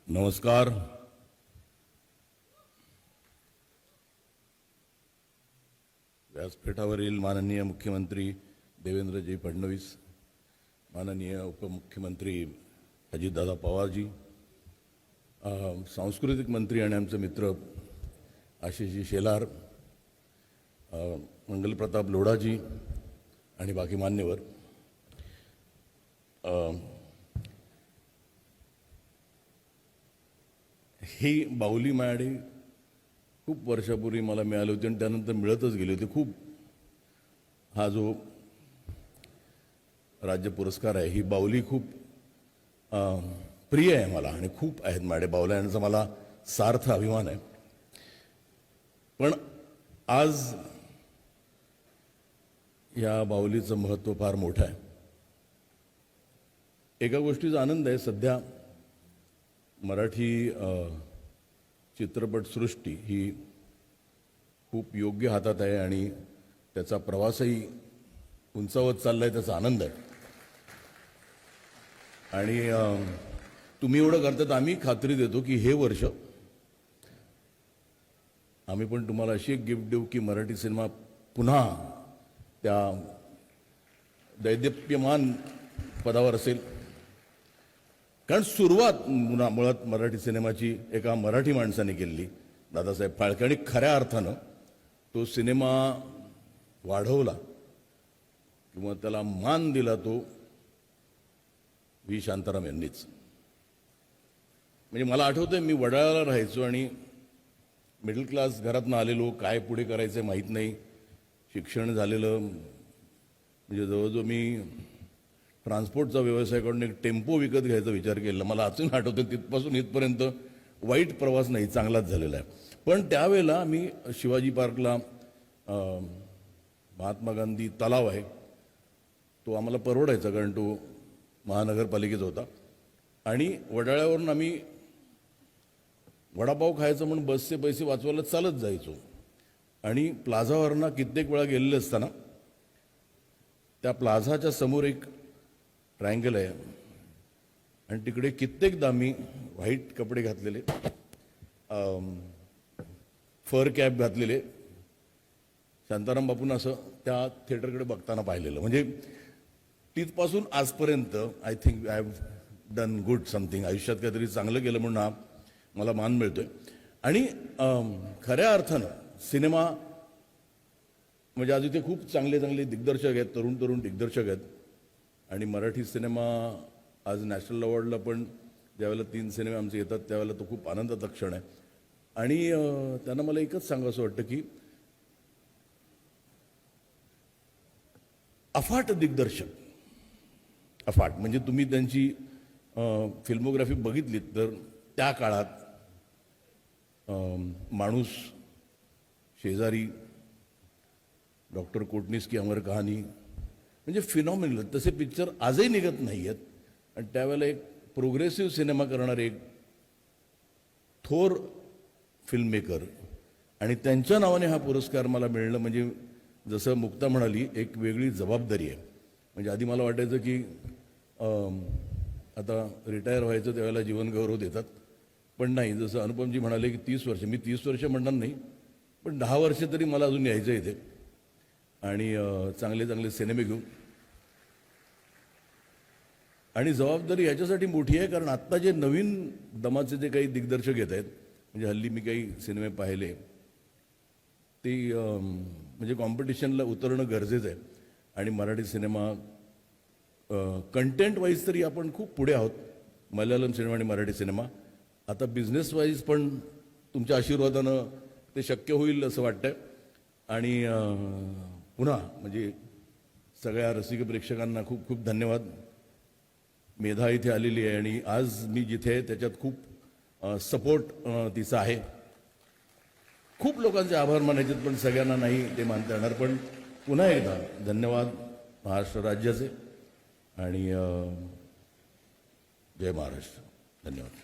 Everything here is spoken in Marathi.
नमस्कार. व्यासपीठावरील माननीय मुख्यमंत्री देवेंद्रजी फडणवीस, माननीय उपमुख्यमंत्री अजितदादा पवारजी, सांस्कृतिक मंत्री आणि आमचे मित्र आशिषजी शेलार, मंगलप्रताप लोढाजी आणि बाकी मान्यवर, ही बाहुली मायाडी खूप वर्षापूर्वी मला मिळाली होती आणि त्यानंतर मिळतच गेली होती. खूप हा जो राज्य पुरस्कार आहे, ही बाहुली खूप प्रिय आहे मला आणि खूप आहेत माडे बाहुल्या यांचा मला सार्थ अभिमान आहे. पण आज या बाहुलीचं महत्त्व फार मोठं आहे. एका गोष्टीचा आनंद आहे, सध्या मराठी चित्रपटसृष्टी ही खूप योग्य हातात आहे आणि त्याचा प्रवासही उंचावत चाललाय, त्याचा आनंद आहे. आणि तुम्ही एवढं करतात, आम्ही खात्री देतो की हे वर्ष आम्ही पण तुम्हाला अशी एक गिफ्ट देऊ की मराठी सिनेमा पुन्हा त्या दैदिप्यमान पदावर असेल. कारण सुरुवात मुळात मराठी सिनेमाची एका मराठी माणसाने केली, दादासाहेब फाळके, आणि खऱ्या अर्थानं तो सिनेमा वाढवला किंवा त्याला मान दिला तो व्ही शांताराम यांनीच. म्हणजे मला आठवतंय, मी वडाळ्याला राहायचो आणि मिडल क्लास घरातनं आलेलो, काय पुढे करायचं माहीत नाही, शिक्षण झालेलं, म्हणजे जवळजवळ मी ट्रान्सपोर्टचा व्यवसाय करून एक टेम्पो विकत घ्यायचा विचार केला. मला अजून आठवतं, तिथपासून इथपर्यंत वाईट प्रवास नाही, चांगलाच झालेला आहे. पण त्यावेळेला मी शिवाजी पार्कला महात्मा गांधी तलाव आहे, तो आम्हाला परवडायचा कारण तो महानगरपालिकेचा होता. आणि वडाळ्यावरून आम्ही वडापाव खायचं म्हणून बसचे पैसे वाचवायला चालत जायचो. आणि प्लाझावरनं कित्येक वेळा गेलेले असताना त्या प्लाझाच्या समोर एक ट्रायंगल आहे आणि तिकडे कित्येकदा मी व्हाईट कपडे घातलेले, फर कॅप घातलेले शांताराम बापूंना असं त्या थिएटरकडे बघताना पाहिलेलं. म्हणजे तिथपासून आजपर्यंत I think I have done good something, आयुष्यात काहीतरी चांगलं केलं म्हणून हा मला मान मिळतोय. आणि खऱ्या अर्थानं सिनेमा म्हणजे आज इथे खूप चांगले चांगले दिग्दर्शक आहेत, तरुण तरुण दिग्दर्शक आहेत. आणि मराठी सिनेमा आज नॅशनल अवॉर्डला पण ज्यावेळेला 3 सिनेमे आमचे येतात त्यावेळेला तो खूप आनंदाचा क्षण आहे. आणि त्यांना मला एकच सांगावं वाटतं की अफाट दिग्दर्शक, अफाट म्हणजे तुम्ही त्यांची फिल्मोग्राफी बघितलीत तर त्या काळात माणूस, शेजारी, डॉक्टर कोटणीस की अमर कहाणी, म्हणजे फिनॉमिनल. तसे पिक्चर आजही निघत नाही आहेत. आणि त्यावेळेला एक प्रोग्रेसिव्ह सिनेमा करणारे एक थोर फिल्म मेकर आणि त्यांच्या नावाने हा पुरस्कार मला मिळणं म्हणजे जसं मुक्ता म्हणाली, एक वेगळी जबाबदारी आहे. म्हणजे आधी मला वाटायचं की आता रिटायर व्हायचं त्यावेळेला जीवनगौरव देतात, पण नाही. जसं अनुपमजी म्हणाले की 30 वर्ष, मी 30 वर्ष म्हणणार नाही, पण 10 वर्ष तरी मला अजून यायचं इथे आणि चांगले चांगले सिनेमे घेऊन. आणि जबाबदारी ह्याच्यासाठी मोठी आहे कारण आत्ता जे नवीन दमाचे जे काही दिग्दर्शक येत आहेत, म्हणजे हल्ली मी काही सिनेमे पाहिले, ते म्हणजे कॉम्पिटिशनला उतरणं गरजेचं आहे. आणि मराठी सिनेमा कंटेंट वाईज तरी आपण खूप पुढे आहोत, मल्याळम सिनेमा आणि मराठी सिनेमा. आता बिझनेस वाईज पण तुमच्या आशीर्वादानं ते शक्य होईल असं वाटतंय. आणि पुन्हा म्हणजे सगळ्या रसिक प्रेक्षकांना खूप खूप धन्यवाद. मेधा इथे आलेली आहे आणि आज मी जिथे आहे त्याच्यात खूप सपोर्ट तिचा आहे. खूप लोकांचे आभार मानायचे पण सगळ्यांना नाही ते मानता येणार. पण पुन्हा एकदा धन्यवाद महाराष्ट्र राज्याचे आणि जय महाराष्ट्र. धन्यवाद.